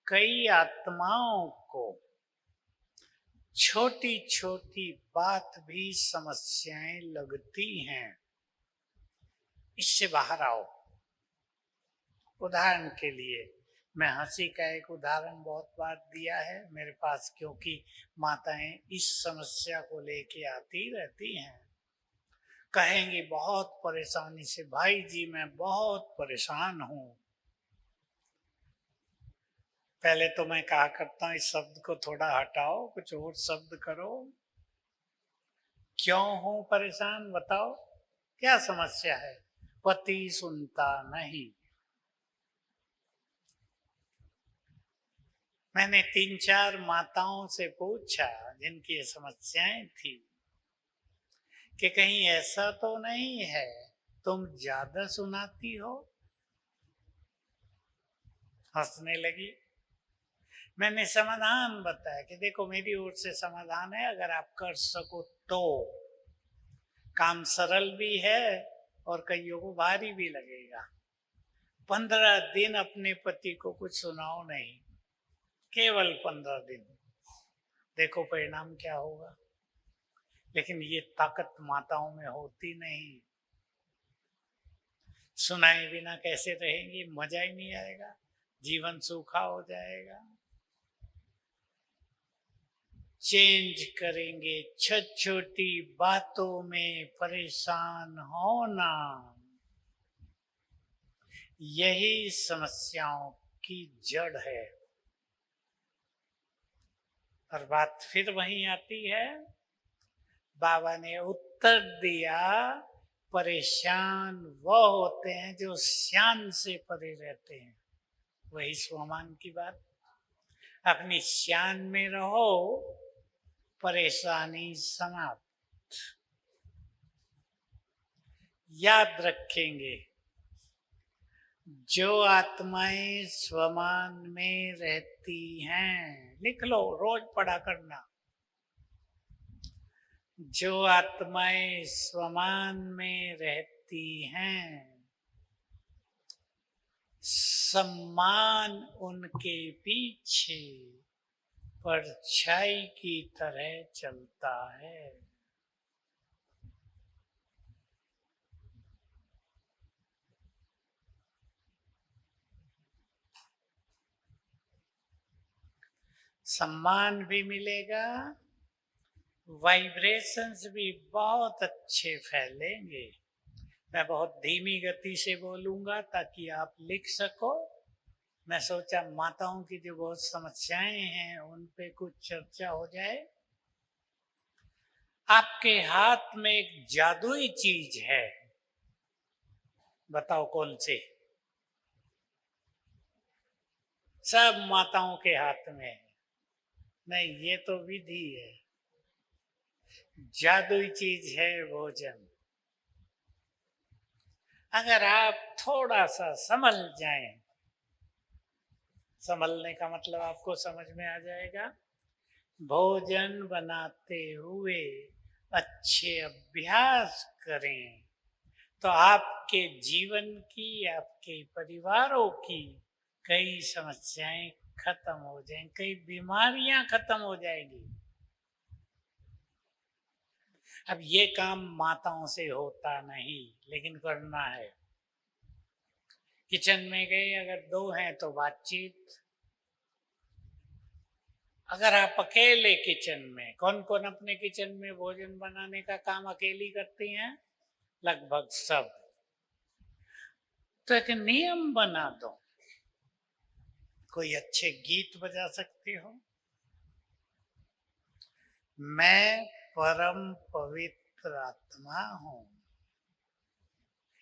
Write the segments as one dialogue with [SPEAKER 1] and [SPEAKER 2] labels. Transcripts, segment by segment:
[SPEAKER 1] कई आत्माओं को छोटी छोटी बात भी समस्याएं लगती हैं। इससे बाहर आओ। उदाहरण के लिए मैं हंसी का एक उदाहरण बहुत बार दिया है मेरे पास, क्योंकि माताएं इस समस्या को लेके आती रहती हैं। कहेंगी बहुत परेशानी से, भाई जी मैं बहुत परेशान हूं। पहले तो मैं कहा करता हूं इस शब्द को थोड़ा हटाओ, कुछ और शब्द करो। क्यों हूं परेशान बताओ, क्या समस्या है? पति सुनता नहीं। मैंने 3-4 माताओं से पूछा जिनकी ये समस्याएं थी कि कहीं ऐसा तो नहीं है तुम ज्यादा सुनाती हो? हंसने लगी। मैंने समाधान बताया कि देखो मेरी ओर से समाधान है, अगर आप कर सको तो। काम सरल भी है और कईयों को भारी भी लगेगा। 15 दिन अपने पति को कुछ सुनाओ नहीं, केवल 15 दिन, देखो परिणाम क्या होगा। लेकिन ये ताकत माताओं में होती नहीं। सुनाए बिना कैसे रहेंगी? मजा ही नहीं आएगा, जीवन सूखा हो जाएगा। चेंज करेंगे। छोटी बातों में परेशान होना, यही समस्याओं की जड़ है। और बात फिर वहीं आती है। बाबा ने उत्तर दिया, परेशान वो होते हैं जो श्यान से परे रहते हैं। वही स्वमान की बात। अपनी श्यान में रहो, परेशानी समाप्त। याद रखेंगे, जो आत्माएं स्वमान में रहती हैं, लिख लो रोज पढ़ा करना। जो आत्माएं स्वमान में रहती हैं, सम्मान उनके पीछे परछाई की तरह चलता है। सम्मान भी मिलेगा, वाइब्रेशंस भी बहुत अच्छे फैलेंगे। मैं बहुत धीमी गति से बोलूंगा ताकि आप लिख सको। मैं सोचा माताओं की जो बहुत समस्याएं हैं उन पे कुछ चर्चा हो जाए। आपके हाथ में एक जादुई चीज है, बताओ कौन सी? सब माताओं के हाथ में है। नहीं, ये तो विधि है। जादुई चीज है भोजन। अगर आप थोड़ा सा संभल जाएं, संभलने का मतलब आपको समझ में आ जाएगा। भोजन बनाते हुए अच्छे अभ्यास करें तो आपके जीवन की, आपके परिवारों की कई समस्याएं खत्म हो जाएंगी, कई बीमारियां खत्म हो जाएगी। अब ये काम माताओं से होता नहीं, लेकिन करना है। किचन में गए, अगर 2 हैं तो बातचीत। अगर आप अकेले किचन में, कौन कौन अपने किचन में भोजन बनाने का काम अकेली करती हैं? लगभग सब। तो एक नियम बना दो। कोई अच्छे गीत बजा सकती हो। मैं परम पवित्र आत्मा हूं,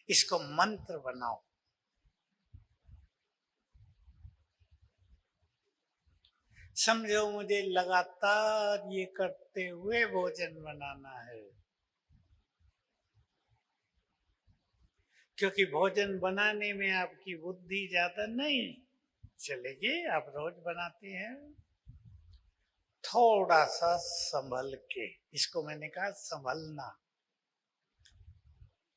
[SPEAKER 1] इसको मंत्र बनाओ। समझो मुझे लगातार ये करते हुए भोजन बनाना है, क्योंकि भोजन बनाने में आपकी बुद्धि ज्यादा नहीं चलेगी। आप रोज बनाते हैं। थोड़ा सा संभल के, इसको मैंने कहा संभलना।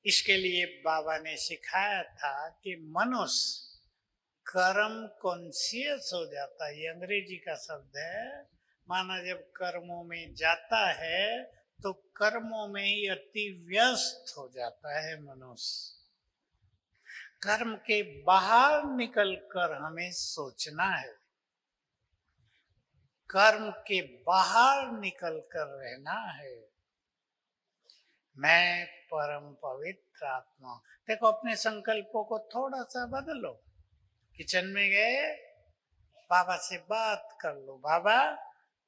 [SPEAKER 1] इसके लिए बाबा ने सिखाया था कि मनुष्य कर्म कॉन्शियस हो जाता है। ये अंग्रेजी का शब्द है। माना जब कर्मों में जाता है तो कर्मों में ही अति व्यस्त हो जाता है मनुष्य। कर्म के बाहर निकलकर हमें सोचना है, कर्म के बाहर निकलकर रहना है। मैं परम पवित्र आत्मा। देखो, अपने संकल्पों को थोड़ा सा बदलो। किचन में गए, बाबा से बात कर लो, बाबा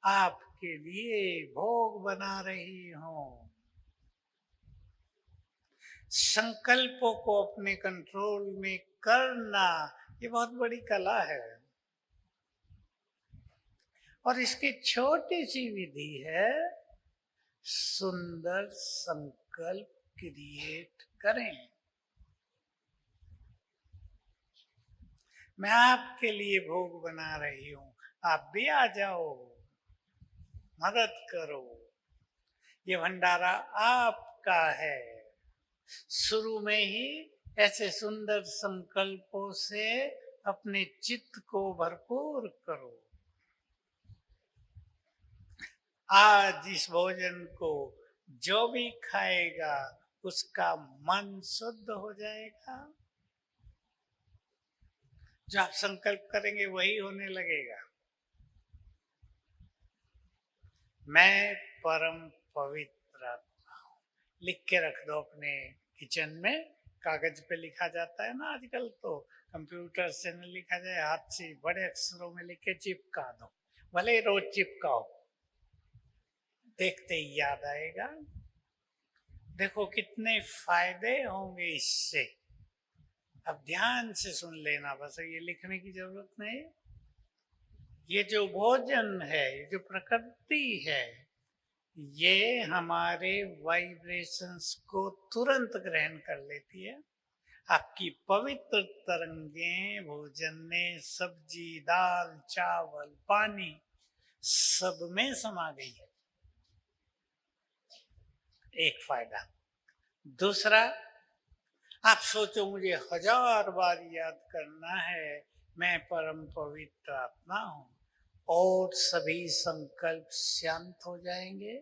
[SPEAKER 1] आपके लिए भोग बना रही हूं। संकल्पों को अपने कंट्रोल में करना, ये बहुत बड़ी कला है। और इसकी छोटी सी विधि है, सुंदर संकल्प क्रिएट करें। मैं आपके लिए भोग बना रही हूं, आप भी आ जाओ, मदद करो। ये भंडारा आपका है। शुरू में ही ऐसे सुंदर संकल्पों से अपने चित्त को भरपूर करो। आज इस भोजन को जो भी खाएगा उसका मन शुद्ध हो जाएगा। जो आप संकल्प करेंगे वही होने लगेगा। मैं परम पवित्र आत्मा हूं। लिख के रख दो अपने किचन में। कागज पे लिखा जाता है ना आजकल, तो कंप्यूटर से न लिखा जाए, हाथ से बड़े अक्षरों में लिख के चिपका दो। भले रोज चिपकाओ, देखते ही याद आएगा। देखो कितने फायदे होंगे इससे। अब ध्यान से सुन लेना, बस ये लिखने की जरूरत नहीं। ये जो भोजन है, ये जो प्रकृति है, ये हमारे वाइब्रेशंस को तुरंत ग्रहण कर लेती है। आपकी पवित्र तरंगें भोजन में, सब्जी, दाल, चावल, पानी सब में समा गई है। एक फायदा। दूसरा, आप सोचो मुझे 1000 बार याद करना है मैं परम पवित्र आत्मा हूं, और सभी संकल्प शांत हो जाएंगे।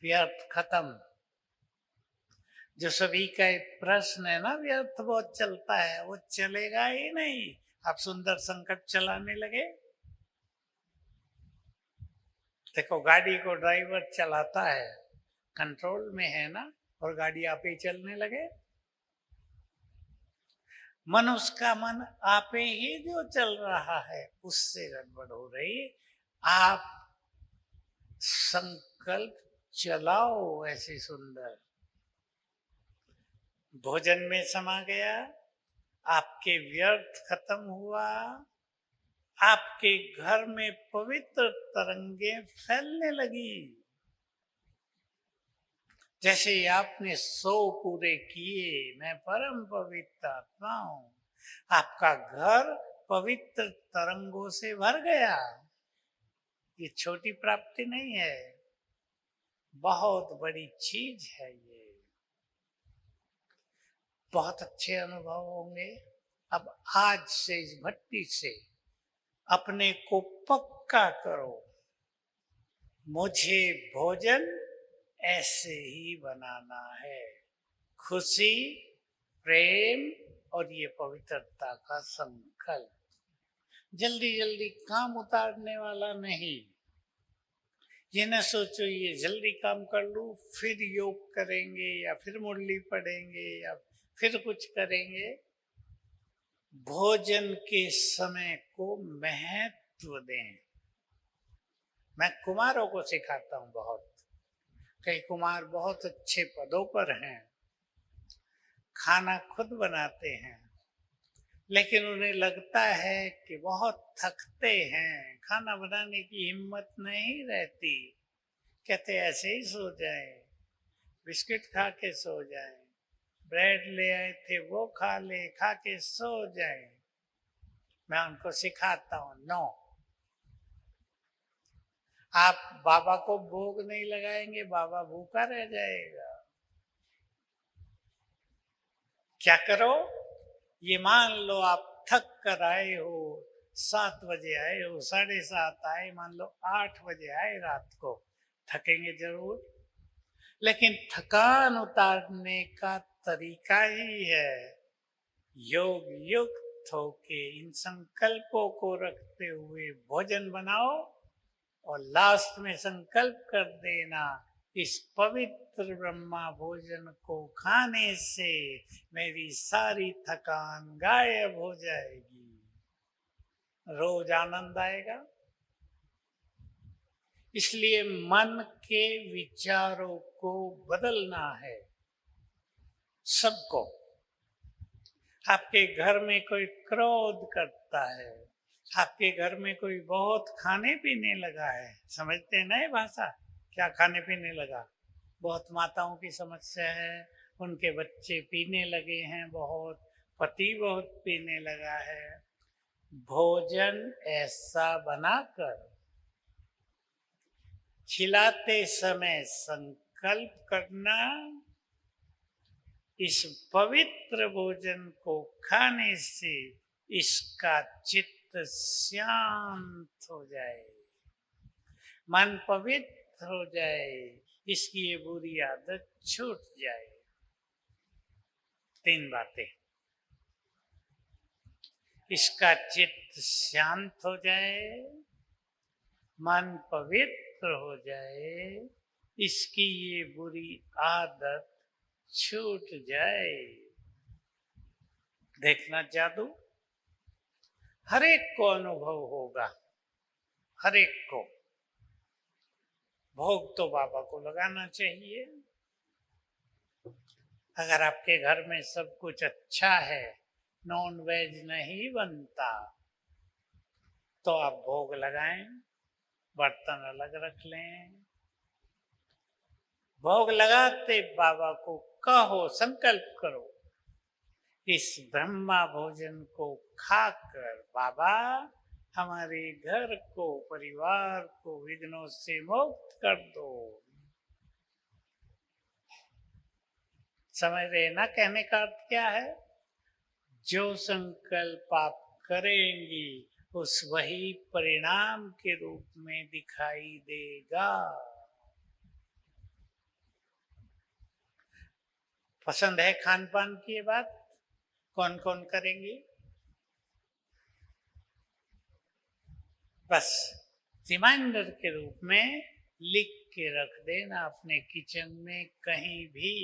[SPEAKER 1] व्यर्थ खत्म। जो सभी का एक प्रश्न है ना, व्यर्थ बहुत चलता है, वो चलेगा ही नहीं। आप सुंदर संकल्प चलाने लगे। देखो, गाड़ी को ड्राइवर चलाता है, कंट्रोल में है ना, और गाड़ी आप ही चलने लगे। मनुष्य का मन आपे ही जो चल रहा है उससे गड़बड़ हो रही। आप संकल्प चलाओ ऐसे सुंदर। भोजन में समा गया, आपके व्यर्थ खत्म हुआ, आपके घर में पवित्र तरंगे फैलने लगी। जैसे ही आपने 100 पूरे किए, मैं परम पवित्र आत्मा हूं, आपका घर पवित्र तरंगों से भर गया। ये छोटी प्राप्ति नहीं है, बहुत बड़ी चीज है ये। बहुत अच्छे अनुभव होंगे। अब आज से इस भट्टी से अपने को पक्का करो, मुझे भोजन ऐसे ही बनाना है। खुशी, प्रेम और ये पवित्रता का संकल्प। जल्दी जल्दी काम उतारने वाला नहीं। ये न सोचो ये जल्दी काम कर लूं फिर योग करेंगे या फिर मुरली पढ़ेंगे या फिर कुछ करेंगे। भोजन के समय को महत्व दें। मैं कुमारों को सिखाता हूं बहुत। कई कुमार बहुत अच्छे पदों पर हैं, खाना खुद बनाते हैं, लेकिन उन्हें लगता है कि बहुत थकते हैं, खाना बनाने की हिम्मत नहीं रहती। कहते ऐसे ही सो जाए, बिस्किट खा के सो जाए, ब्रेड ले आए थे वो खा ले, खा के सो जाए। मैं उनको सिखाता हूं, नो, आप बाबा को भोग नहीं लगाएंगे, बाबा भूखा रह जाएगा। क्या करो, ये मान लो आप थक कर आए हो, 7 बजे आए हो, 7:30 आए, मान लो 8 बजे आए रात को, थकेंगे जरूर। लेकिन थकान उतारने का तरीका ही है योग युक्त होके इन संकल्पों को रखते हुए भोजन बनाओ और लास्ट में संकल्प कर देना, इस पवित्र ब्रह्मा भोजन को खाने से मेरी सारी थकान गायब हो जाएगी, रोज आनंद आएगा। इसलिए मन के विचारों को बदलना है सबको। आपके घर में कोई क्रोध करता है, आपके घर में कोई बहुत खाने पीने लगा है, समझते हैं ना ये भाषा, क्या खाने पीने लगा, बहुत माताओं की समस्या है, उनके बच्चे पीने लगे हैं, बहुत पति बहुत पीने लगा है। भोजन ऐसा बनाकर खिलाते समय संकल्प करना, इस पवित्र भोजन को खाने से इसका चित्त शांत हो जाए, मन पवित्र हो जाए, इसकी ये बुरी आदत छूट जाए। 3 बातें, इसका चित्त शांत हो जाए, मन पवित्र हो जाए, इसकी ये बुरी आदत छूट जाए। देखना जादू हर एक को अनुभव होगा, हर एक को। भोग तो बाबा को लगाना चाहिए। अगर आपके घर में सब कुछ अच्छा है, नॉन वेज नहीं बनता, तो आप भोग लगाएं, बर्तन अलग रख लें, भोग लगाते बाबा को कहो, संकल्प करो, इस ब्रह्मा भोजन को खाकर बाबा हमारे घर को, परिवार को विघ्नों से मुक्त कर दो। समझ रहे ना कहने का अर्थ क्या है? जो संकल्प आप करेंगी उस वही परिणाम के रूप में दिखाई देगा। पसंद है खान पान की ये बात? कौन कौन करेंगी? बस रिमाइंडर के रूप में लिख के रख देना अपने किचन में कहीं भी।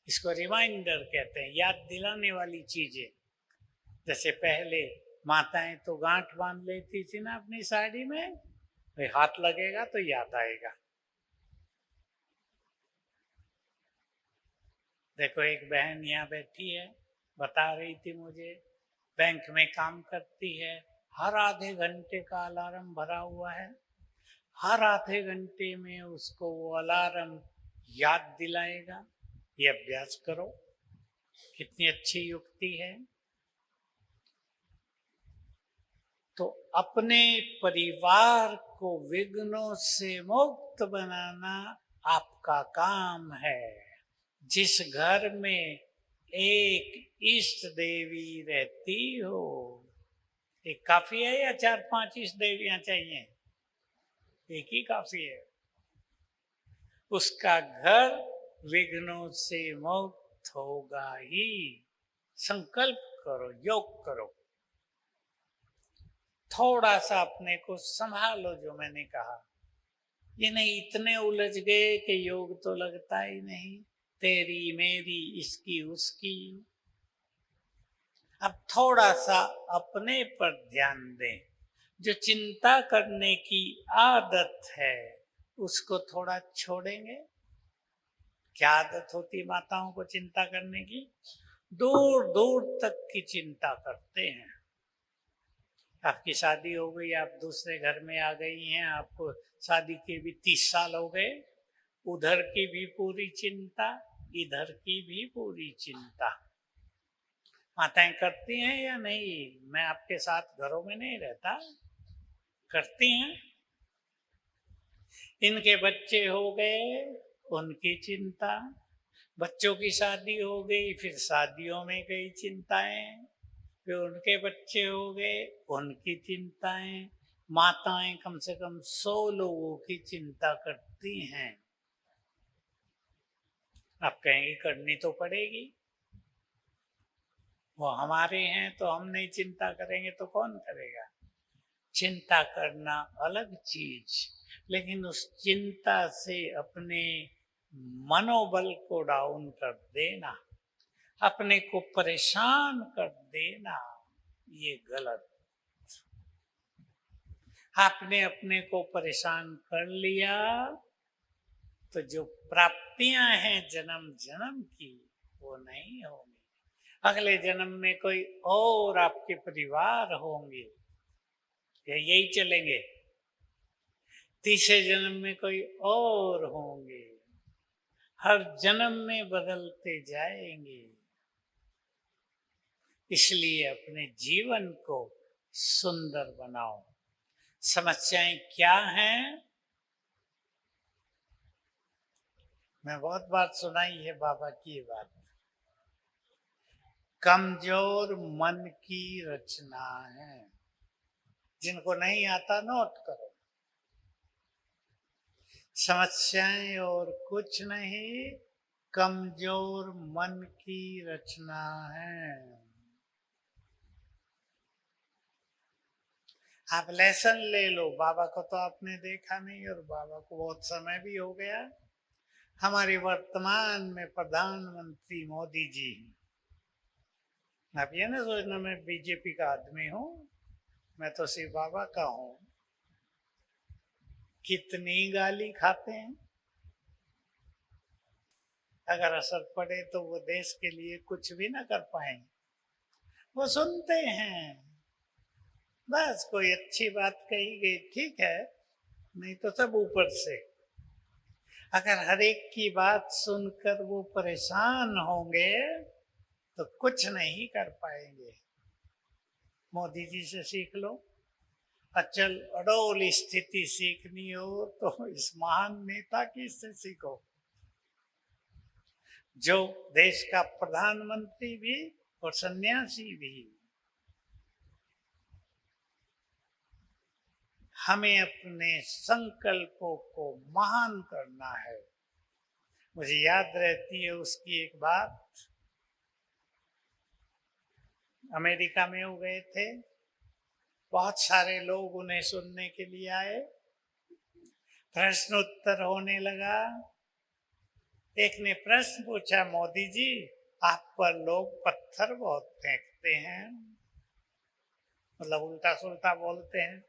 [SPEAKER 1] इसको रिमाइंडर कहते हैं, याद दिलाने वाली चीजें। जैसे पहले माताएं तो गांठ बांध लेती थी ना अपनी साड़ी में, भाई हाथ लगेगा तो याद आएगा। देखो एक बहन यहाँ बैठी है, बता रही थी मुझे, बैंक में काम करती है, हर आधे घंटे का अलार्म भरा हुआ है, हर आधे घंटे में उसको वो अलार्म याद दिलाएगा। ये अभ्यास करो, कितनी अच्छी युक्ति है। तो अपने परिवार को विघ्नों से मुक्त बनाना आपका काम है। जिस घर में एक इष्ट देवी रहती हो, एक काफी है या 4-5 इष्ट देवियां चाहिए? एक ही काफी है। उसका घर विघ्नों से मुक्त होगा ही। संकल्प करो, योग करो, थोड़ा सा अपने को संभालो। जो मैंने कहा, ये नहीं इतने उलझ गए कि योग तो लगता ही नहीं, तेरी मेरी इसकी उसकी। अब थोड़ा सा अपने पर ध्यान दें। जो चिंता करने की आदत है उसको थोड़ा छोड़ेंगे। क्या आदत होती माताओं को चिंता करने की? दूर दूर तक की चिंता करते हैं। आपकी शादी हो गई, आप दूसरे घर में आ गई हैं, आपको शादी के भी 30 साल हो गए, उधर की भी पूरी चिंता, इधर की भी पूरी चिंता। माताएं करती हैं या नहीं? मैं आपके साथ घरों में नहीं रहता, करती हैं। इनके बच्चे हो गए, उनकी चिंता, बच्चों की शादी हो गई, फिर शादियों में कई चिंताएं, फिर उनके बच्चे हो गए, उनकी चिंताएं। माताएं कम से कम 100 लोगों की चिंता करती हैं। आप कहेंगे करनी तो पड़ेगी, वो हमारे हैं तो हम नहीं चिंता करेंगे तो कौन करेगा। चिंता करना अलग चीज, लेकिन उस चिंता से अपने मनोबल को डाउन कर देना, अपने को परेशान कर देना, ये गलत। आपने अपने को परेशान कर लिया तो जो प्राप्तियां हैं जन्म जन्म की वो नहीं होंगी। अगले जन्म में कोई और आपके परिवार होंगे या यही चलेंगे। तीसरे जन्म में कोई और होंगे, हर जन्म में बदलते जाएंगे। इसलिए अपने जीवन को सुंदर बनाओ। समस्याएं क्या हैं? मैं बहुत बार सुनाई है बाबा की ये बात। कमजोर मन की रचना है। जिनको नहीं आता नोट करो। समस्याएं और कुछ नहीं, कमजोर मन की रचना है। आप लेसन ले लो। बाबा को तो आपने देखा नहीं और बाबा को बहुत समय भी हो गया। हमारे वर्तमान में प्रधानमंत्री मोदी जी हैं। आप ये ना सोचना मैं बीजेपी का आदमी हूं, मैं तो सिर्फ बाबा का हूं। कितनी गाली खाते हैं। अगर असर पड़े तो वो देश के लिए कुछ भी ना कर पाएंगे। वो सुनते हैं, बस कोई अच्छी बात कही गई ठीक है, नहीं तो सब ऊपर से। अगर हर एक की बात सुनकर वो परेशान होंगे तो कुछ नहीं कर पाएंगे। मोदी जी से सीख लो। अचल अडोल स्थिति सीखनी हो तो इस महान नेता की से सीखो, जो देश का प्रधानमंत्री भी और सन्यासी भी। हमें अपने संकल्पों को महान करना है। मुझे याद रहती है उसकी एक बात। अमेरिका में वो गए थे, बहुत सारे लोग उन्हें सुनने के लिए आए। प्रश्न उत्तर होने लगा। एक ने प्रश्न पूछा, मोदी जी आप पर लोग पत्थर बहुत फेंकते हैं, मतलब उल्टा सुल्टा बोलते हैं।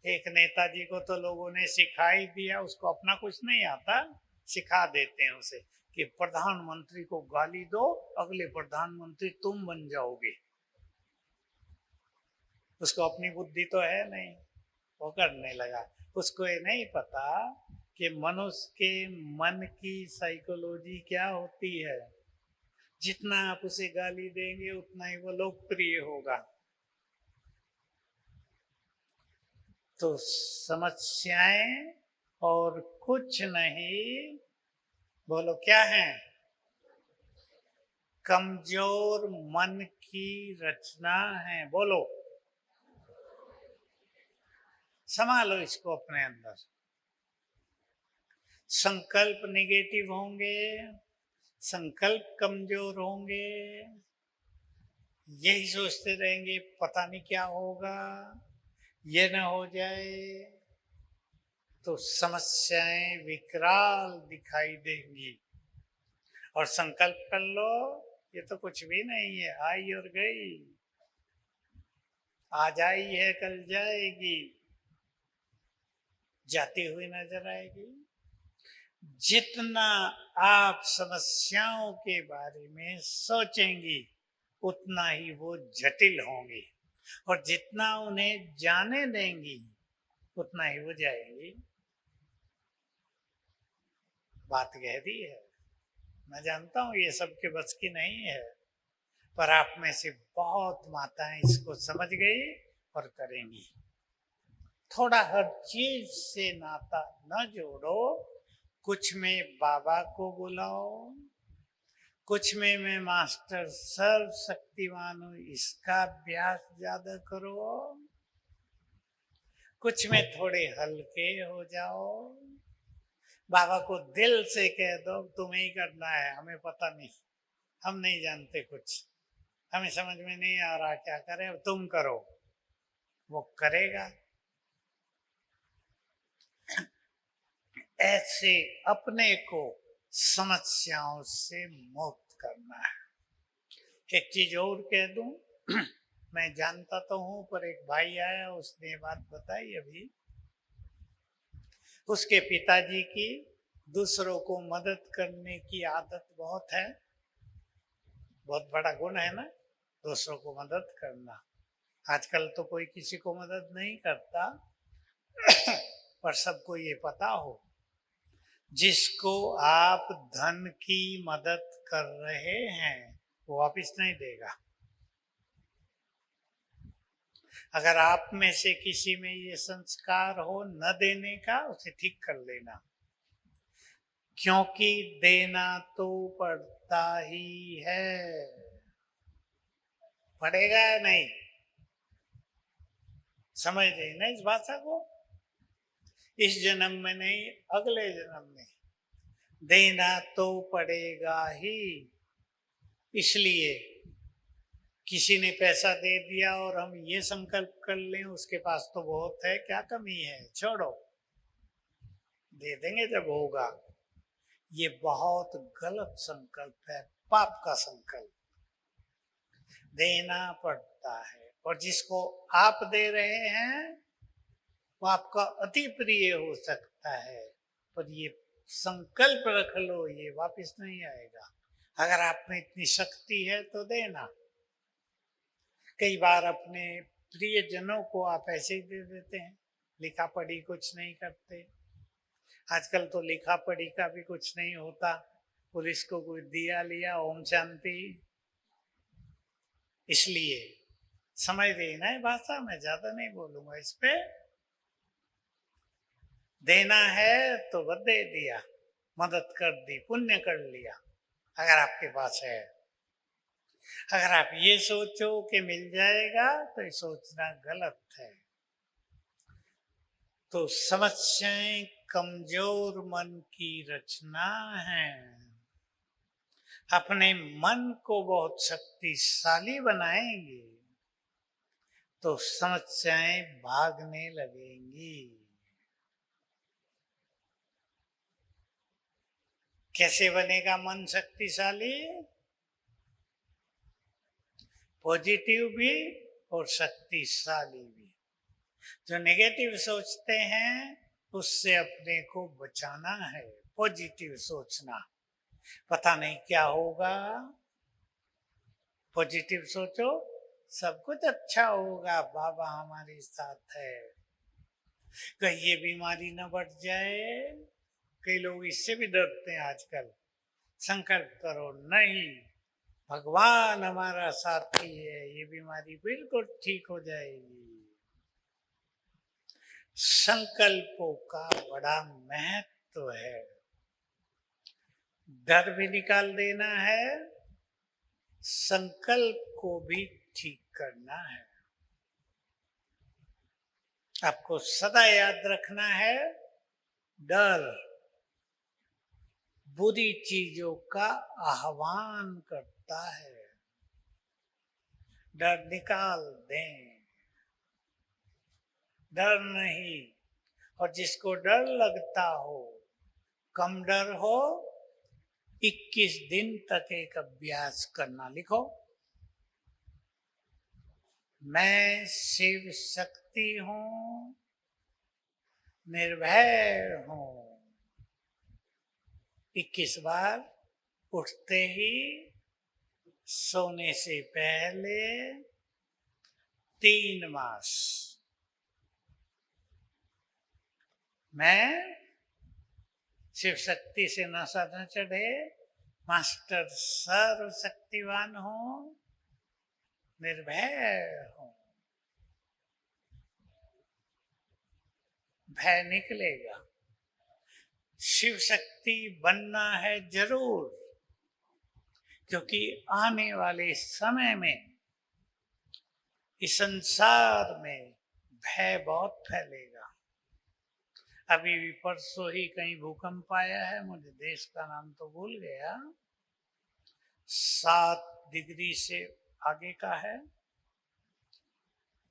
[SPEAKER 1] एक नेताजी को तो लोगों ने सिखा ही दिया, उसको अपना कुछ नहीं आता, सिखा देते हैं उसे कि प्रधानमंत्री को गाली दो, अगले प्रधानमंत्री तुम बन जाओगे। उसको अपनी बुद्धि तो है नहीं, वो करने लगा। उसको ये नहीं पता कि मनुष्य के मन की साइकोलॉजी क्या होती है। जितना आप उसे गाली देंगे उतना ही वो लोकप्रिय होगा। तो समस्याएं और कुछ नहीं, बोलो क्या है? कमजोर मन की रचना है। बोलो, संभालो इसको अपने अंदर। संकल्प निगेटिव होंगे, संकल्प कमजोर होंगे, यही सोचते रहेंगे पता नहीं क्या होगा, ये ना हो जाए, तो समस्याएं विकराल दिखाई देंगी। और संकल्प कर लो ये तो कुछ भी नहीं है, आई और गई। आज आई है कल जाएगी, जाती हुई नजर आएगी। जितना आप समस्याओं के बारे में सोचेंगी उतना ही वो जटिल होंगी, और जितना उन्हें जाने देंगी उतना ही वो जाएंगी। बात गहरी है, मैं जानता हूं ये सबके बस की नहीं है, पर आप में से बहुत माताएं इसको समझ गई और करेंगी। थोड़ा हर चीज से नाता न जोड़ो, कुछ में बाबा को बुलाओ, कुछ में मैं मास्टर सर्व शक्तिमान हूं, इसका अभ्यास ज्यादा करो। कुछ में थोड़े हल्के हो जाओ। बाबा को दिल से कह दो तुम्हें ही करना है, हमें पता नहीं, हम नहीं जानते कुछ, हमें समझ में नहीं आ रहा क्या करें, अब तुम करो। वो करेगा। ऐसे अपने को समस्याओं से मुक्त करना है। एक चीज और कह दूं, मैं जानता तो हूं, पर एक भाई आया, उसने ये बात बताई अभी। उसके पिताजी की दूसरों को मदद करने की आदत बहुत है। बहुत बड़ा गुण है ना, दूसरों को मदद करना। आजकल तो कोई किसी को मदद नहीं करता, पर सबको ये पता हो, जिसको आप धन की मदद कर रहे हैं वो वापिस नहीं देगा। अगर आप में से किसी में ये संस्कार हो न देने का, उसे ठीक कर लेना, क्योंकि देना तो पड़ता ही है। पड़ेगा या नहीं? समझ रही ना इस भाषा को? इस जन्म में नहीं, अगले जन्म में देना तो पड़ेगा ही। इसलिए किसी ने पैसा दे दिया और हम ये संकल्प कर लें उसके पास तो बहुत है, क्या कमी है, छोड़ो, दे देंगे जब होगा। ये बहुत गलत संकल्प है, पाप का संकल्प। देना पड़ता है, और जिसको आप दे रहे हैं वो आपका अति प्रिय हो सकता है, पर ये संकल्प रख लो, ये वापस नहीं आएगा। अगर आप में इतनी शक्ति है तो देना। कई बार अपने प्रियजनों को आप ऐसे ही दे देते हैं, लिखा पढ़ी कुछ नहीं करते। आजकल तो लिखा पढ़ी का भी कुछ नहीं होता, पुलिस को कोई दिया लिया, ओम शांति। इसलिए समझ रही ना ये भाषा, मैं ज्यादा नहीं बोलूंगा इस पे। देना है तो बस दे दिया, मदद कर दी, पुण्य कर लिया, अगर आपके पास है। अगर आप ये सोचो कि मिल जाएगा तो ये सोचना गलत है। तो समस्याएं कमजोर मन की रचना है। अपने मन को बहुत शक्तिशाली बनाएंगे तो समस्याएं भागने लगेंगी। कैसे बनेगा मन शक्तिशाली? पॉजिटिव भी और शक्तिशाली भी। जो नेगेटिव सोचते हैं उससे अपने को बचाना है। पॉजिटिव सोचना, पता नहीं क्या होगा। पॉजिटिव सोचो, सब कुछ अच्छा होगा, बाबा हमारे साथ है, कहीं ये बीमारी न बढ़ जाए। कई लोग इससे भी डरते हैं आजकल। संकल्प करो, नहीं, भगवान हमारा साथी है, ये बीमारी बिल्कुल ठीक हो जाएगी। संकल्पों का बड़ा महत्व है। डर भी निकाल देना है, संकल्प को भी ठीक करना है। आपको सदा याद रखना है, डर बुरी चीजों का आह्वान करता है। डर निकाल दें, डर नहीं। और जिसको डर लगता हो, कम डर हो, 21 दिन तक एक अभ्यास करना। लिखो, मैं शिव शक्ति हूं, निर्भय हूं। 21 बार, उठते ही, सोने से पहले, 3 मास। मैं शिव शक्ति से नशा न चढ़े, मास्टर सर्वशक्तिवान हूं, निर्भय हूं। भय निकलेगा। शिव शक्ति बनना है जरूर, क्योंकि आने वाले समय में इस संसार में भय बहुत फैलेगा। अभी भी परसों ही कहीं भूकंप आया है, मुझे देश का नाम तो भूल गया, 7 डिग्री से आगे का है।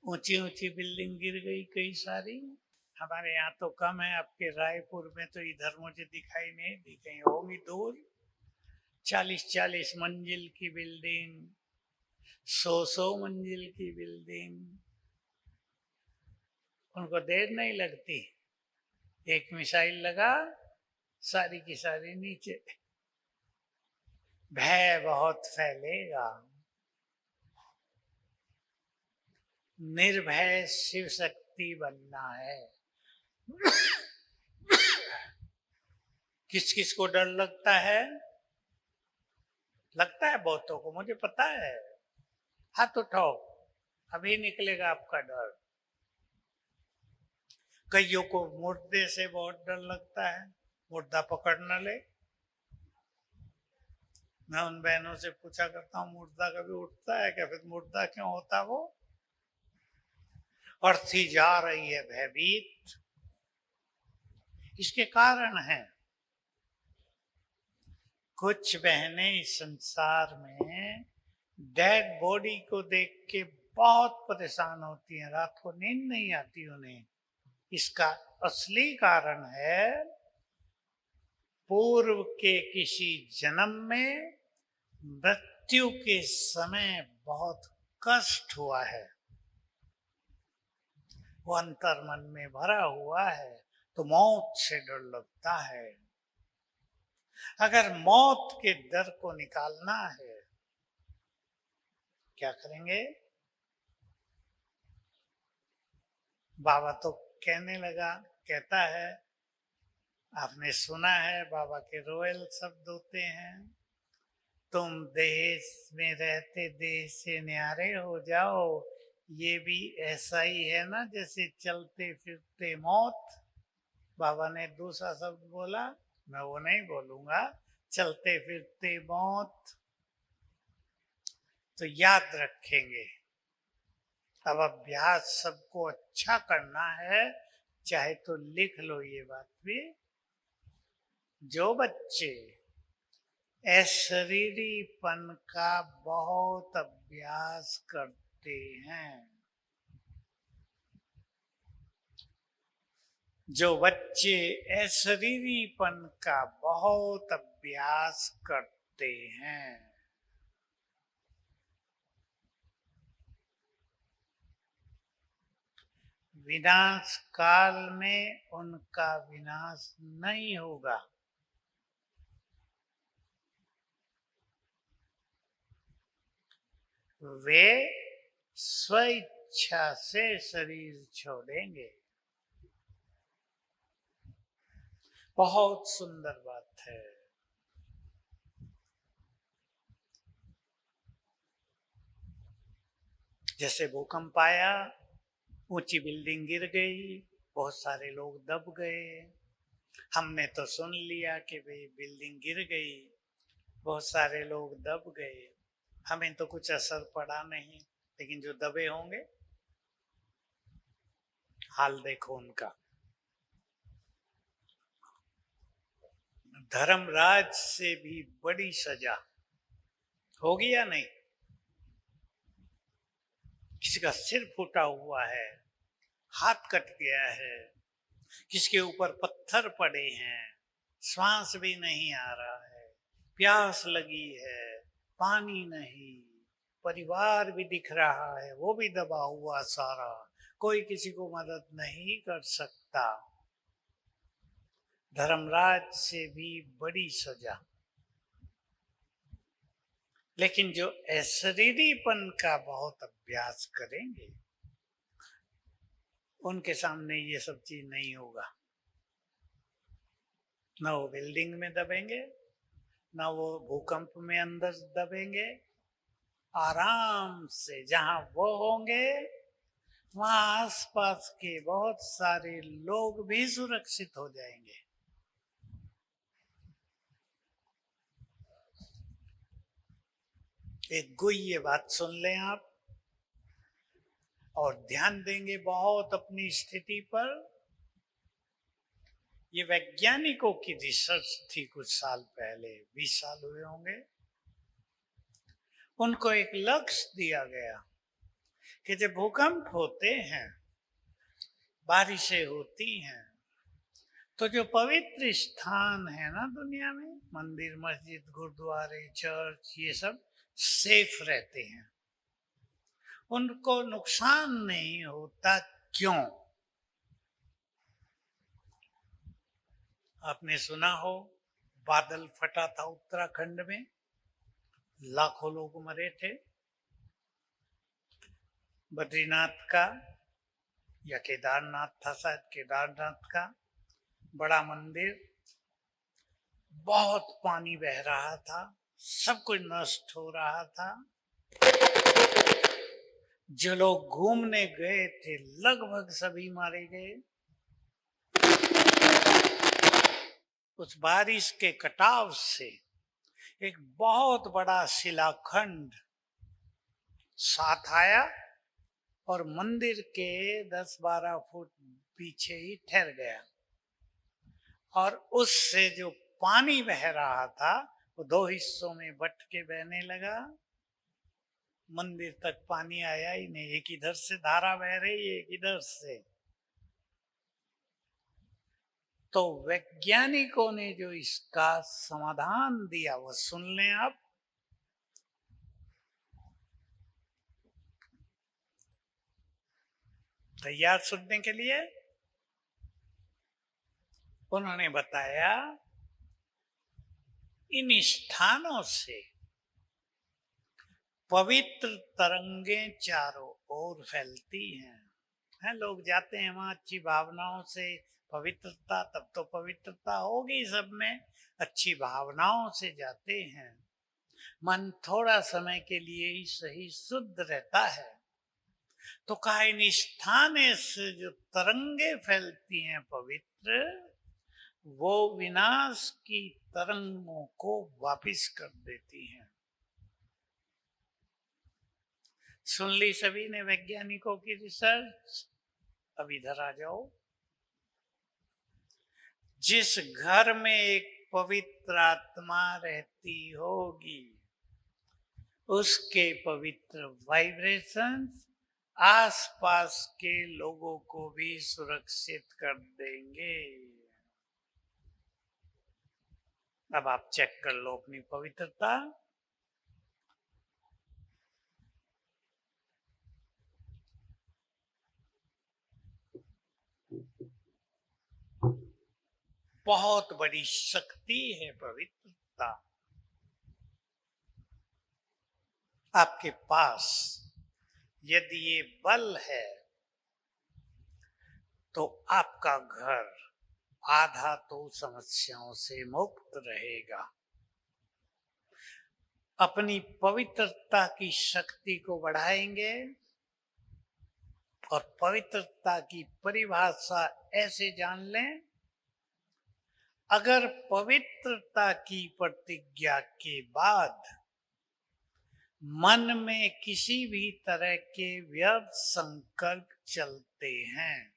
[SPEAKER 1] ऊंची ऊंची बिल्डिंग गिर गई कई सारी। हमारे यहाँ तो कम है, आपके रायपुर में तो इधर मुझे दिखाई नहीं दी, कहीं होगी दूर। 40-40 मंजिल की बिल्डिंग, 100 मंजिल की बिल्डिंग, उनको देर नहीं लगती, एक मिसाइल लगा सारी की सारी नीचे। भय बहुत फैलेगा। निर्भय शिव शक्ति बनना है। किस किस को डर लगता है? लगता है बहुतों को, मुझे पता है। हाथ उठाओ, अभी निकलेगा आपका डर। कईयों को मुर्दे से बहुत डर लगता है, मुर्दा पकड़ न ले। मैं उन बहनों से पूछा करता हूँ, मुर्दा कभी उठता है क्या? फिर मुर्दा क्यों होता वो? अर्थी जा रही है भयभीत। इसके कारण है, कुछ बहनें इस संसार में डेड बॉडी को देख के बहुत परेशान होती हैं, रात को नींद नहीं आती उन्हें। इसका असली कारण है पूर्व के किसी जन्म में मृत्यु के समय बहुत कष्ट हुआ है, वो अंतर मन में भरा हुआ है, तो मौत से डर लगता है। अगर मौत के डर को निकालना है, क्या करेंगे? बाबा तो कहने लगा, कहता है, आपने सुना है बाबा के रोयल शब्द होते हैं, तुम देश में रहते देश से न्यारे हो जाओ। ये भी ऐसा ही है ना जैसे चलते फिरते मौत। बाबा ने दूसरा शब्द बोला, मैं वो नहीं बोलूंगा, चलते फिरते मौत। तो याद रखेंगे। अब अभ्यास सबको अच्छा करना है, चाहे तो लिख लो ये बात भी। जो बच्चे अशरीरीपन का बहुत अभ्यास करते हैं, जो बच्चे अशरीरीपन का बहुत अभ्यास करते हैं, विनाश काल में उनका विनाश नहीं होगा। वे स्वेच्छा से शरीर छोड़ेंगे। बहुत सुंदर बात है। जैसे भूकंप आया, ऊंची बिल्डिंग गिर गई, बहुत सारे लोग दब गए। हमने तो सुन लिया कि भाई बिल्डिंग गिर गई, बहुत सारे लोग दब गए, हमें तो कुछ असर पड़ा नहीं, लेकिन जो दबे होंगे हाल देखो उनका। धर्मराज से भी बड़ी सजा होगी या नहीं? किसी का सिर फूटा हुआ है, हाथ कट गया है, किसके ऊपर पत्थर पड़े हैं, श्वास भी नहीं आ रहा है, प्यास लगी है, पानी नहीं, परिवार भी दिख रहा है वो भी दबा हुआ सारा, कोई किसी को मदद नहीं कर सकता। धर्मराज से भी बड़ी सजा। लेकिन जो अशरीरीपन का बहुत अभ्यास करेंगे, उनके सामने ये सब चीज नहीं होगा। न वो बिल्डिंग में दबेंगे, न वो भूकंप में अंदर दबेंगे। आराम से जहां वो होंगे, वहां आसपास के बहुत सारे लोग भी सुरक्षित हो जाएंगे। एक गुह्य बात सुन लें आप और ध्यान देंगे बहुत अपनी स्थिति पर। ये वैज्ञानिकों की रिसर्च थी कुछ साल पहले, 20 साल हुए होंगे। उनको एक लक्ष्य दिया गया कि जब भूकंप होते हैं, बारिशें होती हैं, तो जो पवित्र स्थान है ना दुनिया में, मंदिर, मस्जिद, गुरुद्वारे, चर्च, ये सब सेफ रहते हैं, उनको नुकसान नहीं होता। क्यों? आपने सुना हो बादल फटा था उत्तराखंड में, लाखों लोग मरे थे। बद्रीनाथ का या केदारनाथ था, शायद केदारनाथ का बड़ा मंदिर, बहुत पानी बह रहा था, सब कुछ नष्ट हो रहा था। जो लोग घूमने गए थे लगभग सभी मारे गए। उस बारिश के कटाव से एक बहुत बड़ा शिलाखंड साथ आया और मंदिर के 10-12 फुट पीछे ही ठहर गया, और उससे जो पानी बह रहा था वो 2 हिस्सों में बट के बहने लगा। मंदिर तक पानी आया ही नहीं, एक इधर से धारा बह रही है, एक इधर से। तो वैज्ञानिकों ने जो इसका समाधान दिया वो सुन लें आप। तैयार सुनने के लिए? उन्होंने बताया इन स्थानों से पवित्र तरंगें चारों ओर फैलती हैं। लोग जाते हैं वहां अच्छी भावनाओं से, पवित्रता, तब तो पवित्रता होगी सब में, अच्छी भावनाओं से जाते हैं। मन थोड़ा समय के लिए ही सही शुद्ध रहता है। तो कहा इन स्थाने से जो तरंगे फैलती हैं पवित्र, वो विनाश की तरंगों को वापिस कर देती हैं। सुन ली सभी ने वैज्ञानिकों की रिसर्च? अब इधर आ जाओ। जिस घर में एक पवित्र आत्मा रहती होगी, उसके पवित्र वाइब्रेशंस आसपास के लोगों को भी सुरक्षित कर देंगे। अब आप चेक कर लो अपनी पवित्रता। बहुत बड़ी शक्ति है पवित्रता आपके पास। यदि ये बल है तो आपका घर आधा तो समस्याओं से मुक्त रहेगा। अपनी पवित्रता की शक्ति को बढ़ाएंगे, और पवित्रता की परिभाषा ऐसे जान लें, अगर पवित्रता की प्रतिज्ञा के बाद मन में किसी भी तरह के व्यर्थ संकल्प चलते हैं,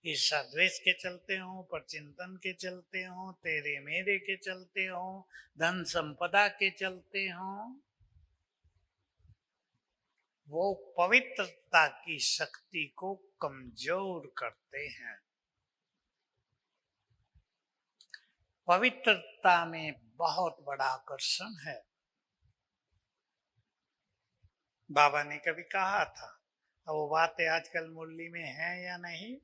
[SPEAKER 1] ईर्ष्या द्वेष के चलते हों, परचिंतन के चलते हों, तेरे मेरे के चलते हों, धन संपदा के चलते हों, वो पवित्रता की शक्ति को कमजोर करते हैं। पवित्रता में बहुत बड़ा आकर्षण है। बाबा ने कभी कहा था, वो बातें आजकल मुरली में है या नहीं,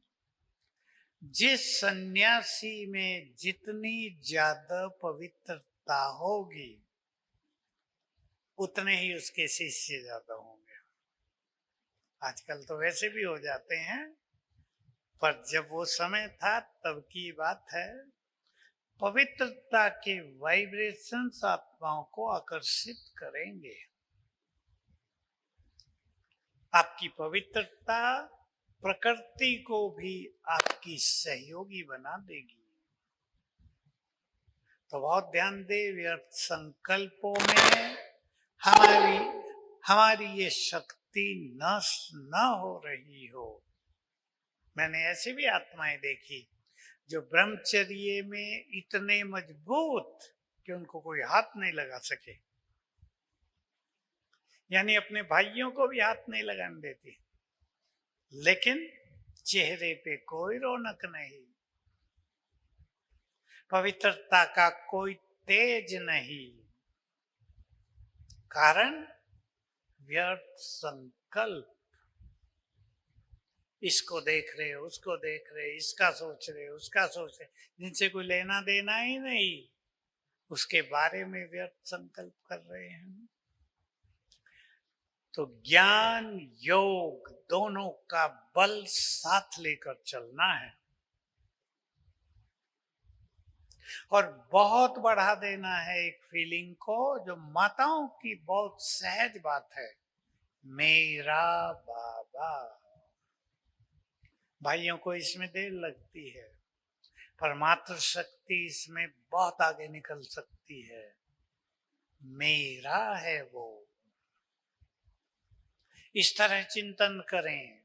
[SPEAKER 1] जिस सन्यासी में जितनी ज्यादा पवित्रता होगी उतने ही उसके शिष्य ज्यादा होंगे। आजकल तो वैसे भी हो जाते हैं, पर जब वो समय था तब की बात है। पवित्रता के वाइब्रेशंस आत्माओं को आकर्षित करेंगे। आपकी पवित्रता प्रकृति को भी आपकी सहयोगी बना देगी। तो बहुत ध्यान दे, व्यर्थ संकल्पों में हमारी हमारी ये शक्ति नष्ट न हो रही हो। मैंने ऐसी भी आत्माएं देखी जो ब्रह्मचर्य में इतने मजबूत कि उनको कोई हाथ नहीं लगा सके, यानी अपने भाइयों को भी हाथ नहीं लगाने देती, लेकिन चेहरे पे कोई रौनक नहीं, पवित्रता का कोई तेज नहीं। कारण व्यर्थ संकल्प। इसको देख रहे, उसको देख रहे, इसका सोच रहे, उसका सोच रहे, जिनसे कोई लेना देना ही नहीं, उसके बारे में व्यर्थ संकल्प कर रहे हैं। तो ज्ञान योग दोनों का बल साथ लेकर चलना है और बहुत बढ़ा देना है एक फीलिंग को जो माताओं की बहुत सहज बात है, मेरा बाबा। भाइयों को इसमें देर लगती है, पर मातृ शक्ति इसमें बहुत आगे निकल सकती है। मेरा है वो। इस तरह चिंतन करें,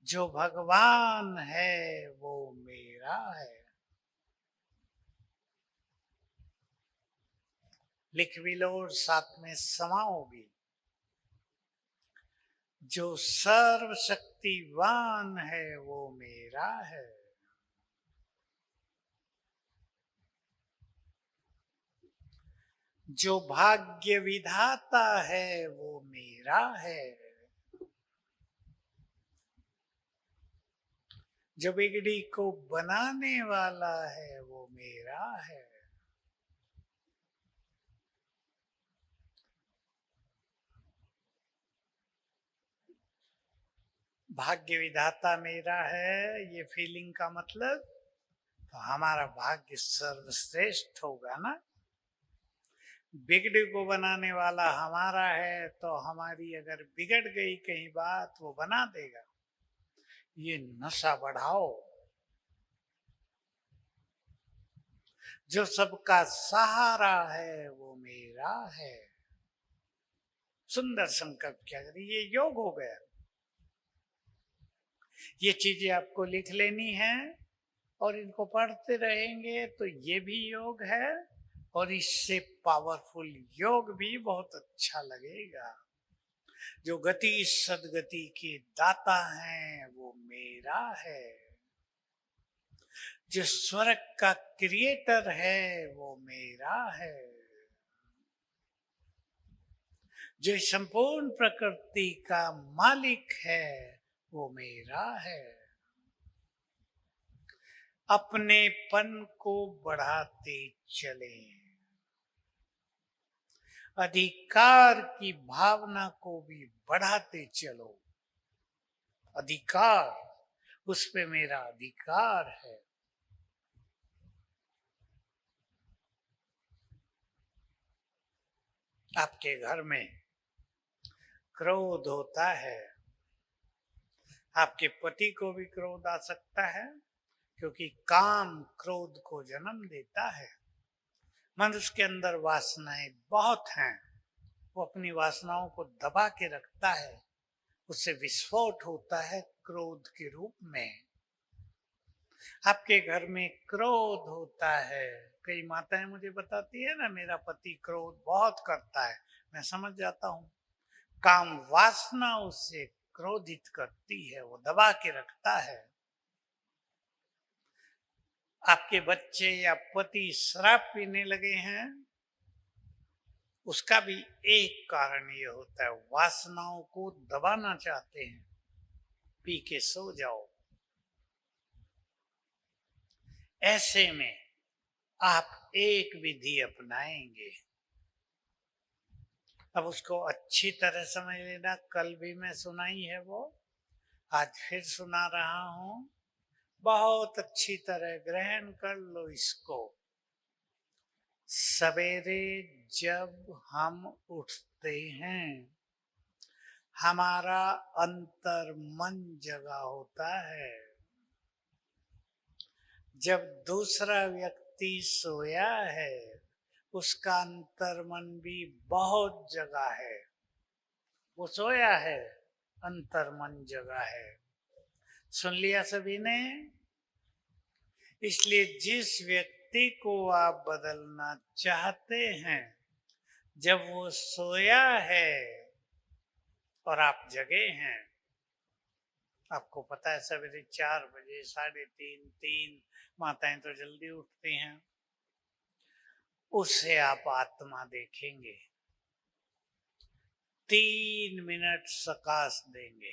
[SPEAKER 1] जो भगवान है वो मेरा है। लिख भी लो और साथ में समाओ भी। जो सर्वशक्तिवान है वो मेरा है। जो भाग्य विधाता है वो मेरा है। जो बिगड़ी को बनाने वाला है वो मेरा है। भाग्य विधाता मेरा है, ये फीलिंग का मतलब तो हमारा भाग्य सर्वश्रेष्ठ होगा ना। बिगड़ी को बनाने वाला हमारा है तो हमारी अगर बिगड़ गई कहीं बात वो बना देगा। ये नशा बढ़ाओ। जो सबका सहारा है वो मेरा है। सुंदर संकल्प क्या करें, ये योग हो गया। ये चीजें आपको लिख लेनी है और इनको पढ़ते रहेंगे तो ये भी योग है और इससे पावरफुल योग भी बहुत अच्छा लगेगा। जो गति सदगति के दाता हैं वो मेरा है। जो स्वर्ग का क्रिएटर है वो मेरा है। जो संपूर्ण प्रकृति का मालिक है वो मेरा है। अपनेपन को बढ़ाते चले, अधिकार की भावना को भी बढ़ाते चलो। अधिकार, उस पे मेरा अधिकार है। आपके घर में क्रोध होता है, आपके पति को भी क्रोध आ सकता है, क्योंकि काम क्रोध को जन्म देता है। मनुष्य के अंदर वासनाएं बहुत हैं, वो अपनी वासनाओं को दबा के रखता है, उससे विस्फोट होता है क्रोध के रूप में। आपके घर में क्रोध होता है, कई माताएं मुझे बताती है ना, मेरा पति क्रोध बहुत करता है, मैं समझ जाता हूं। काम वासना उससे क्रोधित करती है, वो दबा के रखता है। आपके बच्चे या पति शराब पीने लगे हैं, उसका भी एक कारण ये होता है, वासनाओं को दबाना चाहते हैं। पी के सो जाओ। ऐसे में आप एक विधि अपनाएंगे। अब उसको अच्छी तरह समझ लेना, कल भी मैं सुनाई है वो, आज फिर सुना रहा हूं। बहुत अच्छी तरह ग्रहण कर लो इसको। सवेरे जब हम उठते हैं, हमारा अंतर मन जगा होता है। जब दूसरा व्यक्ति सोया है, उसका अंतर्मन भी बहुत जगह है। वो सोया है, अंतर्मन जगह है। सुन लिया सभी ने? इसलिए जिस व्यक्ति को आप बदलना चाहते हैं, जब वो सोया है और आप जगे हैं, आपको पता है सवेरे 4 बजे, 3:30, 3 माताएं तो जल्दी उठती हैं, उससे आप आत्मा देखेंगे। 3 मिनट सकाश देंगे,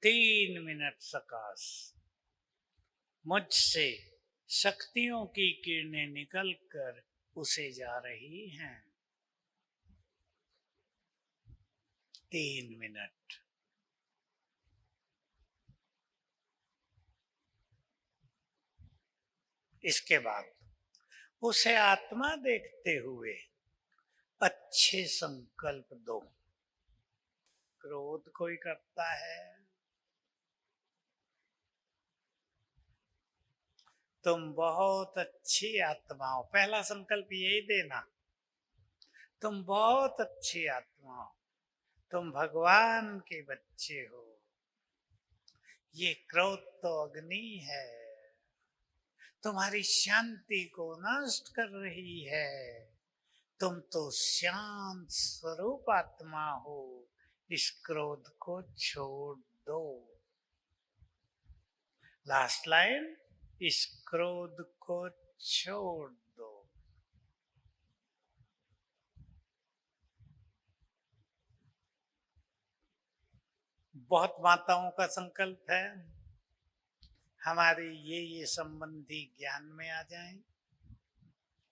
[SPEAKER 1] 3 मिनट सकाश। मुझसे शक्तियों की किरणें निकलकर उसे जा रही हैं। 3 मिनट। इसके बाद उसे आत्मा देखते हुए अच्छे संकल्प दो। क्रोध कोई करता है, तुम बहुत अच्छी आत्मा हो। पहला संकल्प यही देना, तुम बहुत अच्छी आत्मा हो, तुम भगवान के बच्चे हो। ये क्रोध तो अग्नि है, तुम्हारी शांति को नष्ट कर रही है। तुम तो शांत स्वरूप आत्मा हो, इस क्रोध को छोड़ दो। लास्ट लाइन, इस क्रोध को छोड़ दो। बहुत माताओं का संकल्प है, हमारे ये संबंधी ज्ञान में आ जाएं।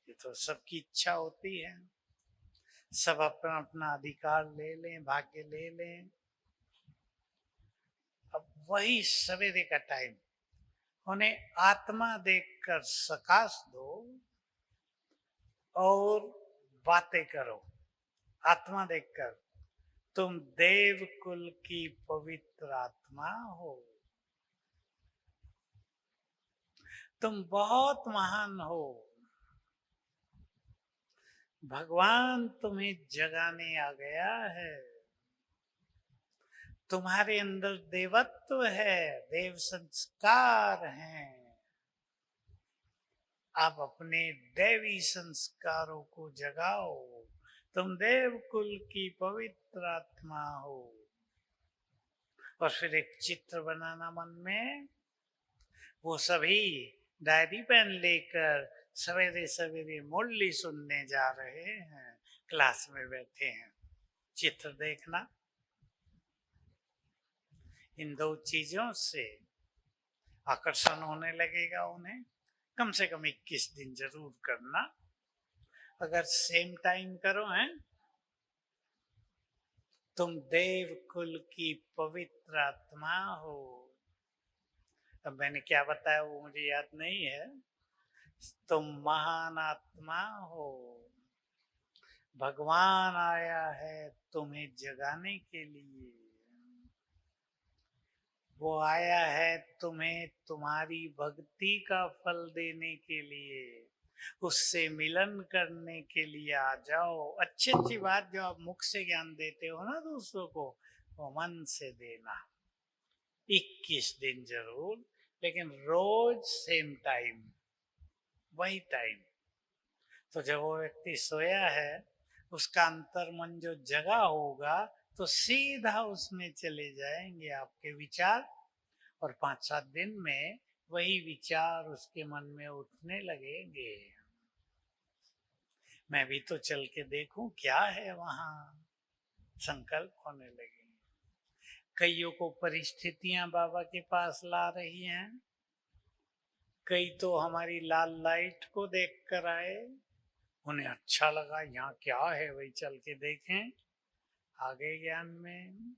[SPEAKER 1] ये तो सबकी इच्छा होती है, सब अपना अपना अधिकार ले लें, भाग्य ले लें। अब वही सवेरे का टाइम, उन्हें आत्मा देखकर सकाश दो और बातें करो। आत्मा देखकर, तुम देव कुल की पवित्र आत्मा हो, तुम बहुत महान हो, भगवान तुम्हें जगाने आ गया है। तुम्हारे अंदर देवत्व है, देव संस्कार हैं। आप अपने दैवी संस्कारों को जगाओ। तुम देव कुल की पवित्र आत्मा हो। और फिर एक चित्र बनाना मन में। वो सभी डायरी पेन लेकर सवेरे सवेरे मुरली सुनने जा रहे हैं, क्लास में बैठे हैं। चित्र देखना। इन 2 चीजों से आकर्षण होने लगेगा उन्हें। कम से कम 21 दिन जरूर करना। अगर सेम टाइम करो हैं, तुम देव कुल की पवित्र आत्मा हो। अब मैंने क्या बताया वो मुझे याद नहीं है। तुम महान आत्मा हो, भगवान आया है तुम्हें जगाने के लिए। वो आया है तुम्हें तुम्हारी भक्ति का फल देने के लिए, उससे मिलन करने के लिए। आ जाओ। अच्छी अच्छी बात जो आप मुख से ज्ञान देते हो ना दूसरों को, वो मन से देना। 21 दिन जरूर, लेकिन रोज सेम टाइम, वही टाइम। तो जब वो व्यक्ति सोया है, उसका अंतर्मन जो जगा होगा, तो सीधा उसमें चले जाएंगे आपके विचार, और 5-7 दिन में वही विचार उसके मन में उठने लगेंगे। मैं भी तो चल के देखूं क्या है वहां। संकल्प होने लगे। कईयों को परिस्थितियां बाबा के पास ला रही हैं। कई तो हमारी लाल लाइट को देख कर आए, उन्हें अच्छा लगा, यहाँ क्या है, वही चल के देखें। आगे ज्ञान में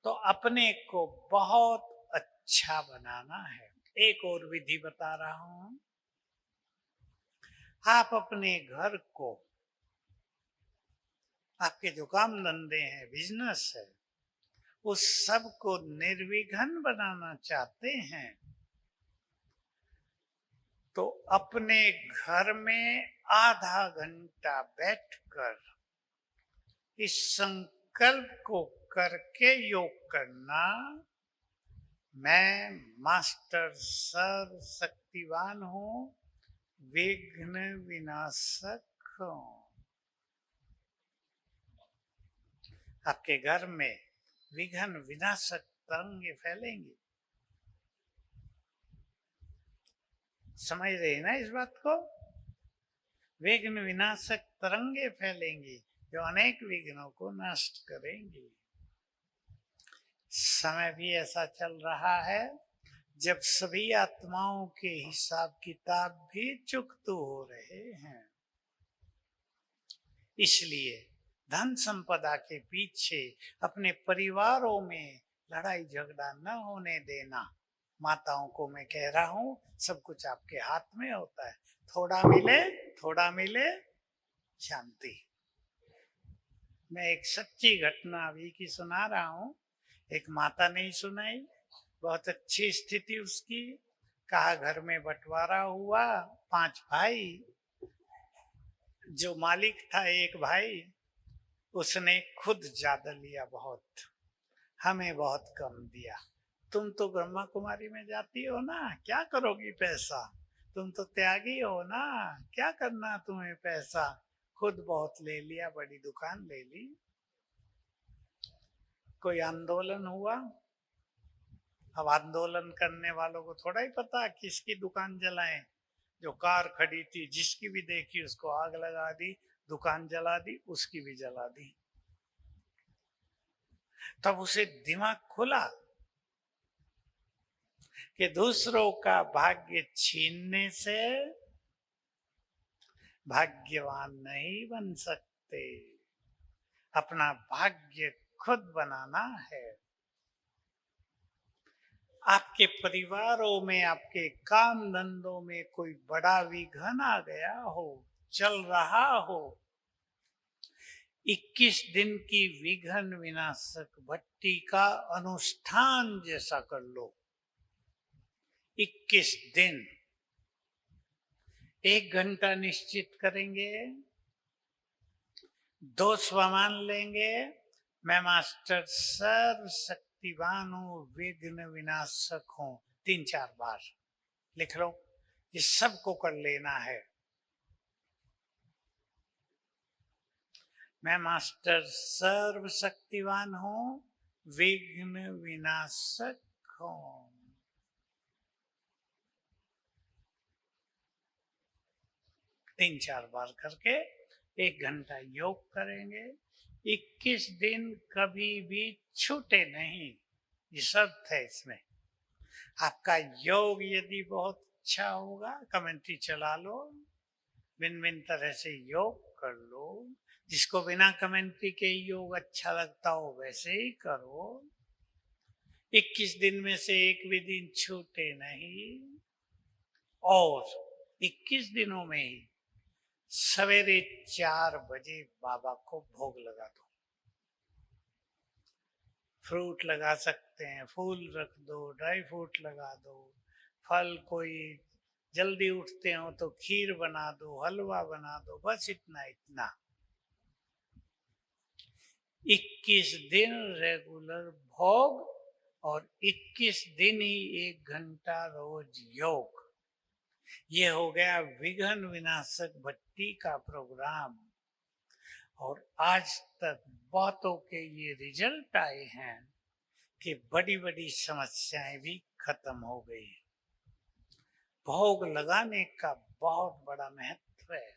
[SPEAKER 1] तो अपने को बहुत अच्छा बनाना है। एक और विधि बता रहा हूं। आप अपने घर को, आपके जो काम धंधे हैं, बिजनेस है, उस सब को निर्विघ्न बनाना चाहते हैं, तो अपने घर में आधा घंटा बैठकर इस संकल्प को करके योग करना, मैं मास्टर सर्वशक्तिवान हूं, विघ्न विनाशक हूं। आपके घर में विघ्न विनाशक तरंगे फैलेंगी। समझ रहे ना इस बात को? विघ्न विनाशक तरंगे फैलेंगी जो अनेक विघ्नों को नष्ट करेंगी। समय भी ऐसा चल रहा है जब सभी आत्माओं के हिसाब किताब भी चुकते हो रहे हैं। इसलिए धन संपदा के पीछे अपने परिवारों में लड़ाई झगड़ा न होने देना। माताओं को मैं कह रहा हूं, सब कुछ आपके हाथ में होता है। थोड़ा मिले शांति। मैं एक सच्ची घटना अभी की सुना रहा हूं। एक माता ने सुनाई, बहुत अच्छी स्थिति उसकी। कहा घर में बंटवारा हुआ, 5 भाई। जो मालिक था एक भाई, उसने खुद ज्यादा लिया, बहुत, हमें बहुत कम दिया। तुम तो ब्रह्मा कुमारी में जाती हो ना, क्या करोगी पैसा? तुम तो त्यागी हो ना, क्या करना तुम्हें पैसा? खुद बहुत ले लिया, बड़ी दुकान ले ली। कोई आंदोलन हुआ। अब आंदोलन करने वालों को थोड़ा ही पता किसकी दुकान जलाएं। जो कार खड़ी थी, जिसकी भी देखी उसको आग लगा दी, दुकान जला दी, उसकी भी जला दी। तब उसे दिमाग खुला कि दूसरों का भाग्य छीनने से भाग्यवान नहीं बन सकते। अपना भाग्य खुद बनाना है। आपके परिवारों में, आपके काम धंधों में कोई बड़ा विघ्न आ गया हो, चल रहा हो, 21 दिन की विघ्न विनाशक भट्टी का अनुष्ठान जैसा कर लो। 21 दिन 1 घंटा निश्चित करेंगे, 2 स्वमान लेंगे। मैं मास्टर सर्वशक्तिवान हूं, विघ्न विनाशक हूं, 3-4 बार लिख लो। ये सबको कर लेना है। मैं मास्टर सर्वशक्तिवान हूं, विघ्न विनाशक हूं। तीन चार बार करके 1 घंटा योग करेंगे। 21 दिन कभी भी छूटे नहीं, ये शर्त है इसमें। आपका योग यदि बहुत अच्छा होगा, कमेंट्री चला लो, भिन्न तरह से योग कर लो। जिसको बिना कमेंट्री के योग अच्छा लगता हो वैसे ही करो। 21 दिन में से एक भी दिन छूटे नहीं। और 21 दिनों में ही सवेरे 4 बजे बाबा को भोग लगा दो। फ्रूट लगा सकते हैं, फूल रख दो, ड्राई फ्रूट लगा दो, फल, कोई जल्दी उठते हो तो खीर बना दो, हलवा बना दो, बस इतना। 21 दिन रेगुलर भोग और 21 दिन ही 1 घंटा रोज योग। ये हो गया विघ्न विनाशक भट्टी का प्रोग्राम। और आज तक बहुतों के ये रिजल्ट आए हैं कि बड़ी बड़ी समस्याएं भी खत्म हो गई। भोग लगाने का बहुत बड़ा महत्व है।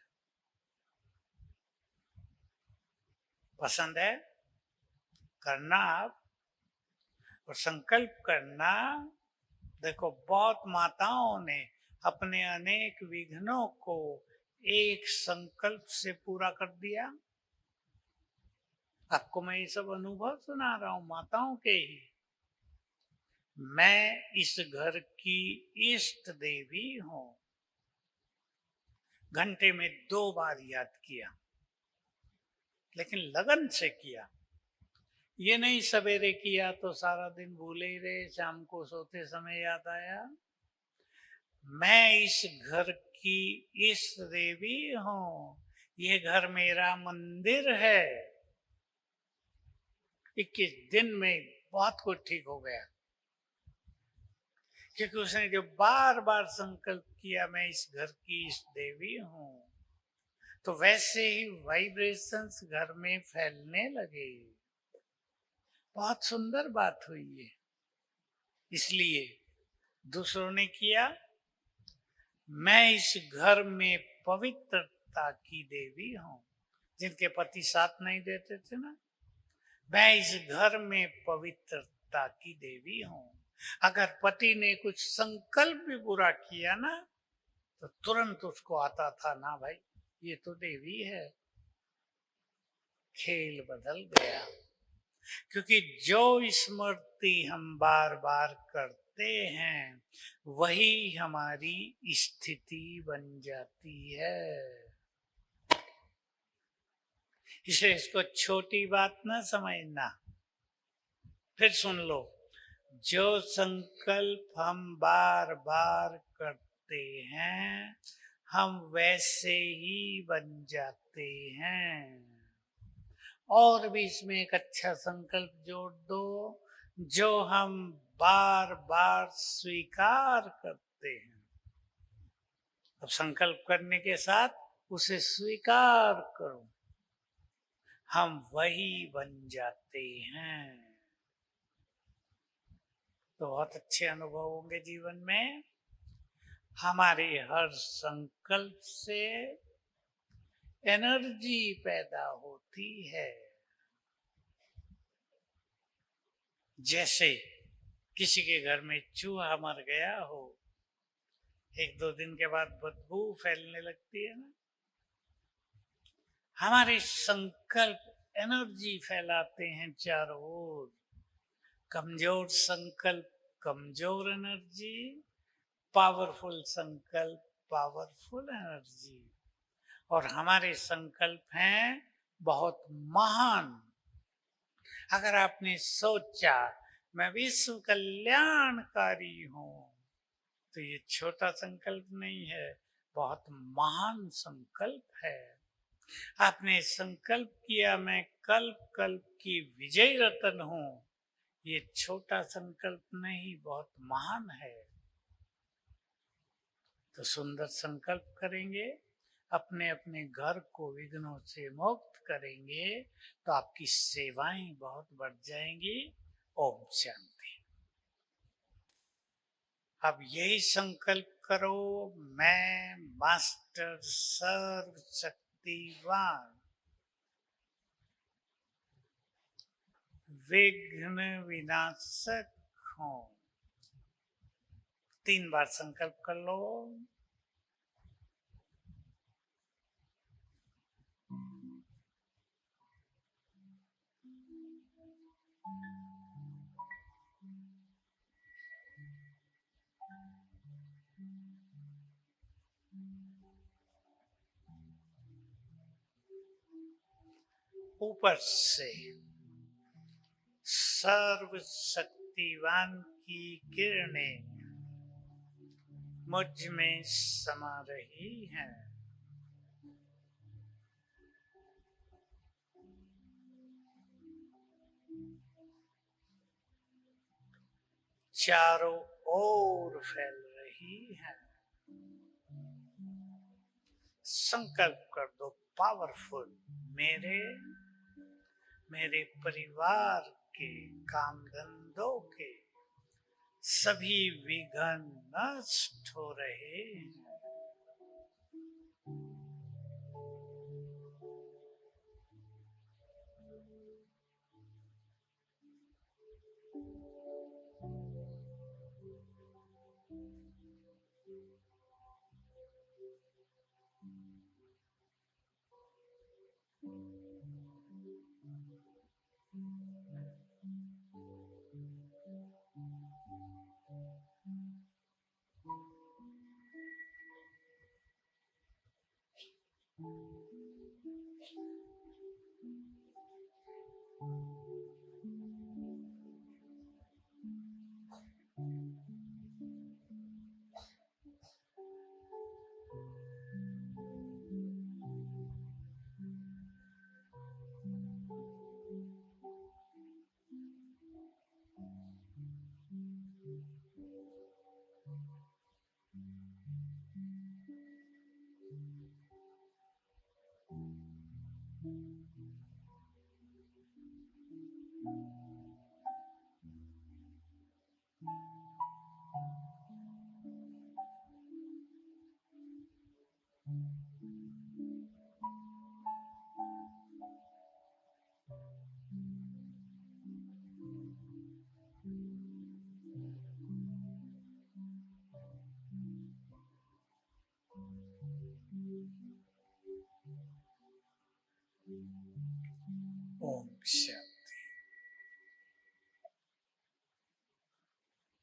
[SPEAKER 1] पसंद है करना आप, और संकल्प करना। देखो, बहुत माताओं ने अपने अनेक विघ्नों को एक संकल्प से पूरा कर दिया। आपको मैं ये सब अनुभव सुना रहा हूं, माताओं के ही। मैं इस घर की इष्ट देवी हूं। घंटे में 2 बार याद किया, लेकिन लगन से किया। ये नहीं सवेरे किया तो सारा दिन भूले ही रहे, शाम को सोते समय याद आया। मैं इस घर की इष्ट देवी हूं, ये घर मेरा मंदिर है। 21 दिन में बहुत कुछ ठीक हो गया, क्योंकि उसने जो बार बार संकल्प किया मैं इस घर की इष्ट देवी हूं, तो वैसे ही वाइब्रेशंस घर में फैलने लगे। बहुत सुंदर बात हुई है। इसलिए दूसरों ने किया, मैं इस घर में पवित्रता की देवी हूं। जिनके पति साथ नहीं देते थे ना, मैं इस घर में पवित्रता की देवी हूं। अगर पति ने कुछ संकल्प भी बुरा किया ना, तो तुरंत उसको आता था ना भाई, ये तो देवी है। खेल बदल गया, क्योंकि जो स्मृति हम बार बार करते हैं वही हमारी स्थिति बन जाती है। इसलिए इसको छोटी बात ना समझना। फिर सुन लो, जो संकल्प हम बार बार करते हैं हम वैसे ही बन जाते हैं। और भी इसमें एक अच्छा संकल्प जोड़ दो, जो हम बार बार स्वीकार करते हैं। अब संकल्प करने के साथ उसे स्वीकार करो, हम वही बन जाते हैं। तो बहुत अच्छे अनुभव होंगे जीवन में। हमारे हर संकल्प से एनर्जी पैदा होती है। जैसे किसी के घर में चूहा मर गया हो, 1-2 दिन के बाद बदबू फैलने लगती है ना। हमारे संकल्प एनर्जी फैलाते हैं चारों ओर। कमजोर संकल्प कमजोर एनर्जी, पावरफुल संकल्प पावरफुल एनर्जी। और हमारे संकल्प हैं बहुत महान। अगर आपने सोचा मैं विश्व कल्याणकारी हूं, तो ये छोटा संकल्प नहीं है, बहुत महान संकल्प है। आपने संकल्प किया मैं कल्प कल्प की विजय रतन हूं, ये छोटा संकल्प नहीं, बहुत महान है। तो सुंदर संकल्प करेंगे, अपने अपने घर को विघ्नों से मुक्त करेंगे, तो आपकी सेवाएं बहुत बढ़ जाएंगी। ओम शांति। अब यही संकल्प करो, मैं मास्टर सर्व शक्तिवान विघ्न विनाशक हूं। 3 बार संकल्प कर लो। ऊपर से सर्व शक्तिवान की किरणें मुझ में समा रही हैं। चारों ओर फैल रही हैं। संकल्प कर दो पावरफुल, मेरे परिवार के, काम धंधों के सभी विघ्न नष्ट हो रहे हैं।